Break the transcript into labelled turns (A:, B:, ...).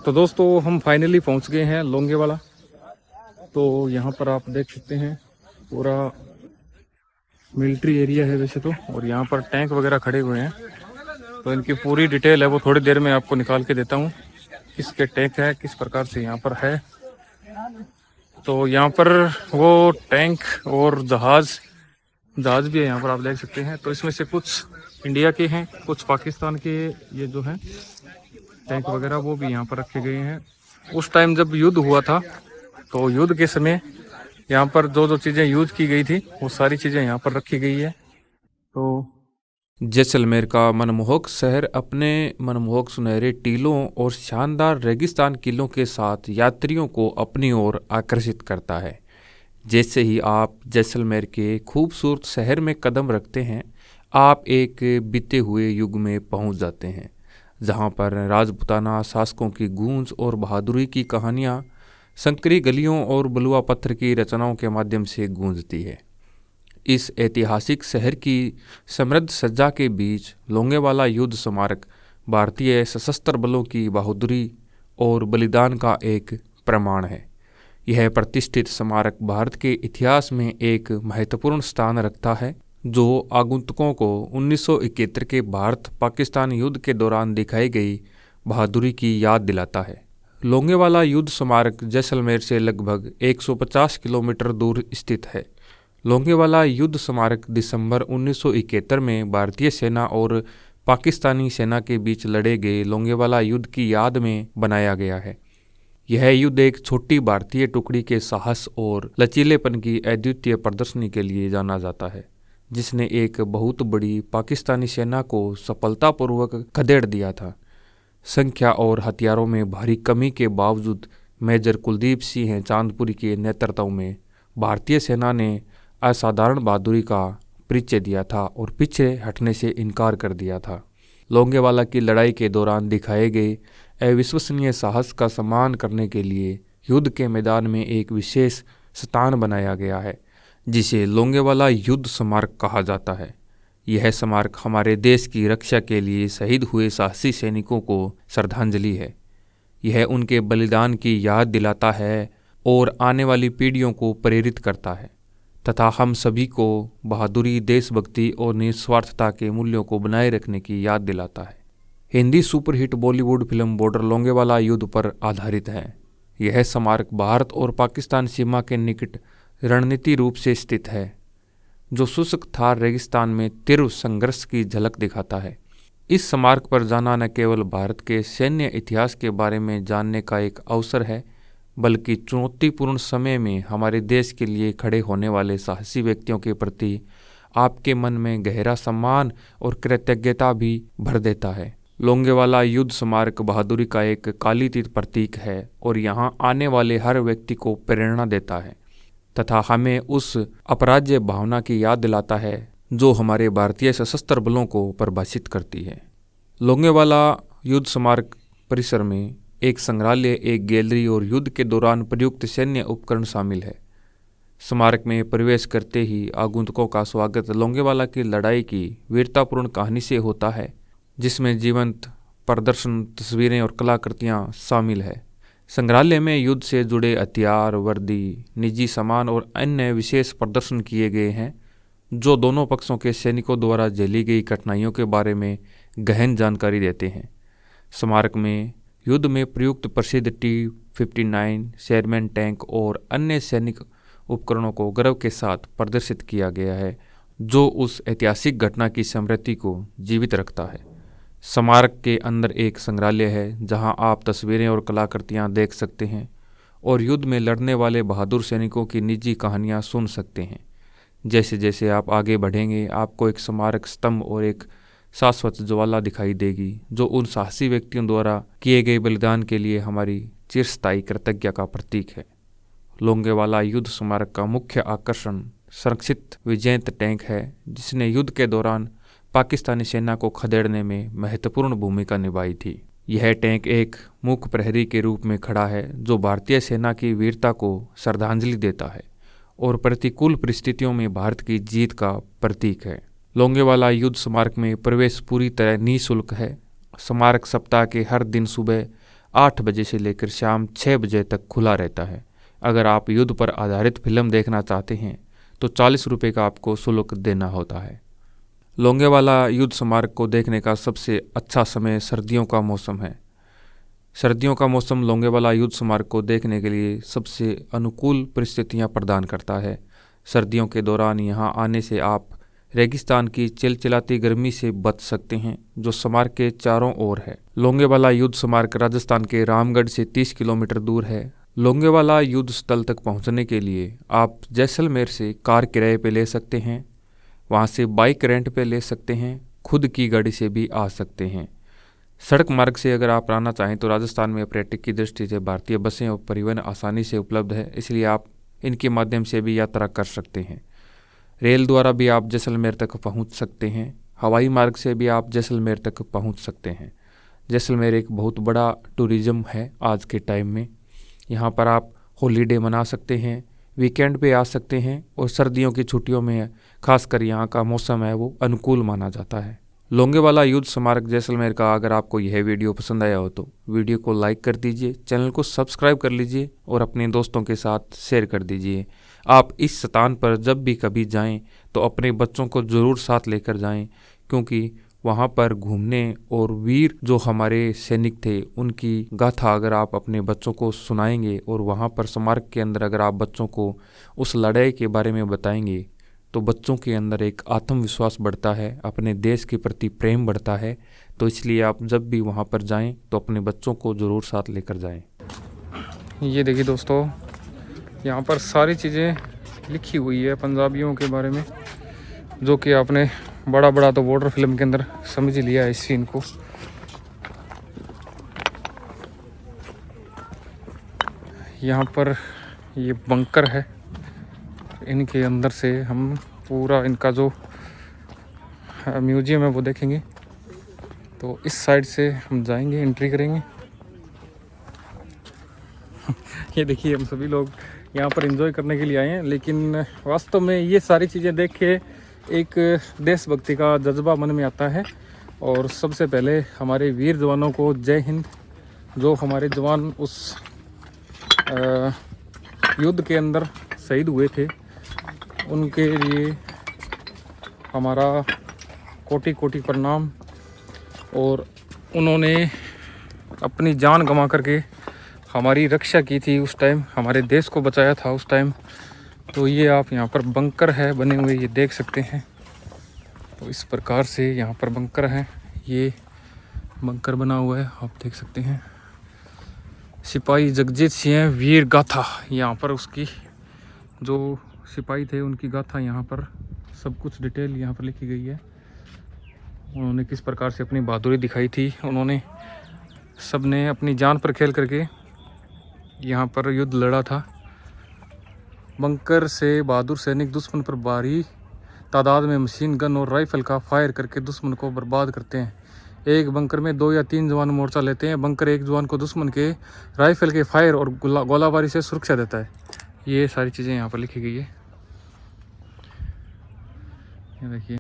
A: तो दोस्तों हम फाइनली पहुंच गए हैं लोंगेवाला। तो यहाँ पर आप देख सकते हैं पूरा मिलिट्री एरिया है वैसे तो, और यहाँ पर टैंक वगैरह खड़े हुए हैं। तो इनकी पूरी डिटेल है वो थोड़ी देर में आपको निकाल के देता हूँ, किसके टैंक है, किस प्रकार से यहाँ पर है। तो यहाँ पर वो टैंक और जहाज भी है यहाँ पर, आप देख सकते हैं। तो इसमें से कुछ इंडिया के हैं, कुछ पाकिस्तान के। ये जो है टैंक वगैरह वो भी यहाँ पर रखे गए हैं। उस टाइम जब युद्ध हुआ था तो युद्ध के समय यहाँ पर जो जो चीज़ें यूज की गई थी वो सारी चीज़ें यहाँ पर रखी गई है। तो
B: जैसलमेर का मनमोहक शहर अपने मनमोहक सुनहरे टीलों और शानदार रेगिस्तान किलों के साथ यात्रियों को अपनी ओर आकर्षित करता है। जैसे ही आप जैसलमेर के खूबसूरत शहर में कदम रखते हैं, आप एक बीते हुए युग में पहुंच जाते हैं, जहां पर राजपूताना शासकों की गूंज और बहादुरी की कहानियां संकरी गलियों और बलुआ पत्थर की रचनाओं के माध्यम से गूंजती है। इस ऐतिहासिक शहर की समृद्ध सज्जा के बीच लोंगेवाला युद्ध स्मारक भारतीय सशस्त्र बलों की बहादुरी और बलिदान का एक प्रमाण है। यह प्रतिष्ठित स्मारक भारत के इतिहास में एक महत्वपूर्ण स्थान रखता है, जो आगंतुकों को 1971 के भारत पाकिस्तान युद्ध के दौरान दिखाई गई बहादुरी की याद दिलाता है। लोंगेवाला युद्ध स्मारक जैसलमेर से लगभग 150 किलोमीटर दूर स्थित है। लोंगेवाला युद्ध स्मारक दिसंबर 1971 में भारतीय सेना और पाकिस्तानी सेना के बीच लड़े गए लोंगेवाला युद्ध की याद में बनाया गया है। यह युद्ध एक छोटी भारतीय टुकड़ी के साहस और लचीलेपन की अद्वितीय प्रदर्शनी के लिए जाना जाता है, जिसने एक बहुत बड़ी पाकिस्तानी सेना को सफलतापूर्वक खदेड़ दिया था। संख्या और हथियारों में भारी कमी के बावजूद मेजर कुलदीप सिंह चांदपुरी के नेतृत्व में भारतीय सेना ने असाधारण बहादुरी का परिचय दिया था और पीछे हटने से इनकार कर दिया था। लोंगेवाला की लड़ाई के दौरान दिखाए गए अविश्वसनीय साहस का सम्मान करने के लिए युद्ध के मैदान में एक विशेष स्थान बनाया गया है, जिसे लोंगेवाला युद्ध स्मारक कहा जाता है। यह स्मारक हमारे देश की रक्षा के लिए शहीद हुए साहसी सैनिकों को श्रद्धांजलि है। यह उनके बलिदान की याद दिलाता है और आने वाली पीढ़ियों को प्रेरित करता है, तथा हम सभी को बहादुरी, देशभक्ति और निस्वार्थता के मूल्यों को बनाए रखने की याद दिलाता है। Hindi superhit Bollywood film border Longewala युद्ध पर आधारित है। यह स्मारक भारत और पाकिस्तान सीमा के निकट रणनीति रूप से स्थित है, जो शुष्क थार रेगिस्तान में तीव्र संघर्ष की झलक दिखाता है। इस स्मारक पर जाना न केवल भारत के सैन्य इतिहास के बारे में जानने का एक अवसर है, बल्कि चुनौतीपूर्ण समय में हमारे देश के लिए खड़े होने वाले साहसी व्यक्तियों के प्रति आपके मन में गहरा सम्मान और कृतज्ञता भी भर देता है। लोंगेवाला युद्ध स्मारक बहादुरी का एक कालीतीत प्रतीक है और यहाँ आने वाले हर व्यक्ति को प्रेरणा देता है, तथा हमें उस अपराज्य भावना की याद दिलाता है जो हमारे भारतीय सशस्त्र बलों को परिभाषित करती है। लोंगेवाला युद्ध स्मारक परिसर में एक संग्रहालय, एक गैलरी और युद्ध के दौरान प्रयुक्त सैन्य उपकरण शामिल है। स्मारक में प्रवेश करते ही आगंतुकों का स्वागत लोंगेवाला की लड़ाई की वीरतापूर्ण कहानी से होता है, जिसमें जीवंत प्रदर्शन, तस्वीरें और कलाकृतियाँ शामिल है। संग्रहालय में युद्ध से जुड़े हथियार, वर्दी, निजी सामान और अन्य विशेष प्रदर्शन किए गए हैं, जो दोनों पक्षों के सैनिकों द्वारा झेली गई कठिनाइयों के बारे में गहन जानकारी देते हैं। स्मारक में युद्ध में प्रयुक्त प्रसिद्ध T-59 शेरमैन टैंक और अन्य सैनिक उपकरणों को गर्व के साथ प्रदर्शित किया गया है, जो उस ऐतिहासिक घटना की स्मृति को जीवित रखता है। स्मारक के अंदर एक संग्रहालय है, जहां आप तस्वीरें और कलाकृतियां देख सकते हैं और युद्ध में लड़ने वाले बहादुर सैनिकों की निजी कहानियां सुन सकते हैं। जैसे जैसे आप आगे बढ़ेंगे, आपको एक स्मारक स्तंभ और एक शाश्वत ज्वाला दिखाई देगी, जो उन साहसी व्यक्तियों द्वारा किए गए बलिदान के लिए हमारी चिरस्थायी कृतज्ञता का प्रतीक है। लोंगेवाला युद्ध स्मारक का मुख्य आकर्षण संरक्षित विजयंत टैंक है, जिसने युद्ध के दौरान पाकिस्तानी सेना को खदेड़ने में महत्वपूर्ण भूमिका निभाई थी। यह टैंक एक मूक प्रहरी के रूप में खड़ा है, जो भारतीय सेना की वीरता को श्रद्धांजलि देता है और प्रतिकूल परिस्थितियों में भारत की जीत का प्रतीक है। लोंगेवाला युद्ध स्मारक में प्रवेश पूरी तरह निःशुल्क है। स्मारक सप्ताह के हर दिन सुबह 8 बजे से लेकर शाम 6 बजे तक खुला रहता है। अगर आप युद्ध पर आधारित फिल्म देखना चाहते हैं तो 40 रुपये का आपको शुल्क देना होता है। लोंगेवाला युद्ध स्मारक को देखने का सबसे अच्छा समय सर्दियों का मौसम है। सर्दियों का मौसम लोंगेवाला युद्ध स्मारक को देखने के लिए सबसे अनुकूल परिस्थितियां प्रदान करता है। सर्दियों के दौरान यहां आने से आप रेगिस्तान की चिलचिलाती गर्मी से बच सकते हैं जो स्मारक के चारों ओर है। लोंगेवाला युद्ध स्मारक राजस्थान के रामगढ़ से 30 किलोमीटर दूर है। लोंगेवाला युद्ध स्थल तक पहुंचने के लिए आप जैसलमेर से कार किराए पे ले सकते हैं, वहां से बाइक रेंट पे ले सकते हैं, खुद की गाड़ी से भी आ सकते हैं। सड़क मार्ग से अगर आप आना चाहें तो राजस्थान में पर्यटक की दृष्टि से भारतीय बसें और परिवहन आसानी से उपलब्ध है, इसलिए आप इनके माध्यम से भी यात्रा कर सकते हैं। रेल द्वारा भी आप जैसलमेर तक पहुंच सकते हैं। हवाई मार्ग से भी आप जैसलमेर तक पहुंच सकते हैं। जैसलमेर एक बहुत बड़ा टूरिज्म है आज के टाइम में। यहाँ पर आप हॉलीडे मना सकते हैं, वीकेंड पे आ सकते हैं और सर्दियों की छुट्टियों में खासकर यहाँ का मौसम है वो अनुकूल माना जाता है। लोंगेवाला युद्ध स्मारक जैसलमेर का अगर आपको यह वीडियो पसंद आया हो तो वीडियो को लाइक कर दीजिए, चैनल को सब्सक्राइब कर लीजिए और अपने दोस्तों के साथ शेयर कर दीजिए। आप इस स्थान पर जब भी कभी जाएं तो अपने बच्चों को ज़रूर साथ लेकर जाएं, क्योंकि वहाँ पर घूमने और वीर जो हमारे सैनिक थे उनकी गाथा अगर आप अपने बच्चों को सुनाएंगे और वहाँ पर स्मारक के अंदर अगर आप बच्चों को उस लड़ाई के बारे में बताएंगे तो बच्चों के अंदर एक आत्मविश्वास बढ़ता है, अपने देश के प्रति प्रेम बढ़ता है। तो इसलिए आप जब भी वहाँ पर जाएं तो अपने बच्चों को ज़रूर साथ लेकर जाएं।
A: ये देखिए दोस्तों, यहाँ पर सारी चीज़ें लिखी हुई है पंजाबियों के बारे में, जो कि आपने बड़ा बड़ा तो बॉर्डर फिल्म के अंदर समझ लिया है इस सीन को। यहाँ पर ये बंकर है, इनके अंदर से हम पूरा इनका जो म्यूजियम है वो देखेंगे। तो इस साइड से हम जाएंगे, एंट्री करेंगे। ये देखिए, हम सभी लोग यहाँ पर एंजॉय करने के लिए आए हैं, लेकिन वास्तव में ये सारी चीज़ें देख के एक देशभक्ति का जज्बा मन में आता है। और सबसे पहले हमारे वीर जवानों को जय हिंद। जो हमारे जवान उस युद्ध के अंदर शहीद हुए थे उनके लिए हमारा कोटि कोटि प्रणाम। और उन्होंने अपनी जान गंवा करके हमारी रक्षा की थी उस टाइम, हमारे देश को बचाया था उस टाइम। तो ये आप यहाँ पर बंकर है बने हुए, ये देख सकते हैं। तो इस प्रकार से यहाँ पर बंकर है, ये बंकर बना हुआ है, आप देख सकते हैं। सिपाही जगजीत सिंह वीर गाथा, यहाँ पर उसकी जो सिपाही थे उनकी गाथा यहाँ पर सब कुछ डिटेल यहाँ पर लिखी गई है। उन्होंने किस प्रकार से अपनी बहादुरी दिखाई थी, उन्होंने सब ने अपनी जान पर खेल करके यहाँ पर युद्ध लड़ा था। बंकर से बहादुर सैनिक दुश्मन पर भारी तादाद में मशीन गन और राइफल का फायर करके दुश्मन को बर्बाद करते हैं। एक बंकर में 2 या 3 जवान मोर्चा लेते हैं। बंकर एक जवान को दुश्मन के राइफल के फायर और गोलाबारी से सुरक्षा देता है। ये सारी चीज़ें यहाँ पर लिखी गई है, ये देखिए।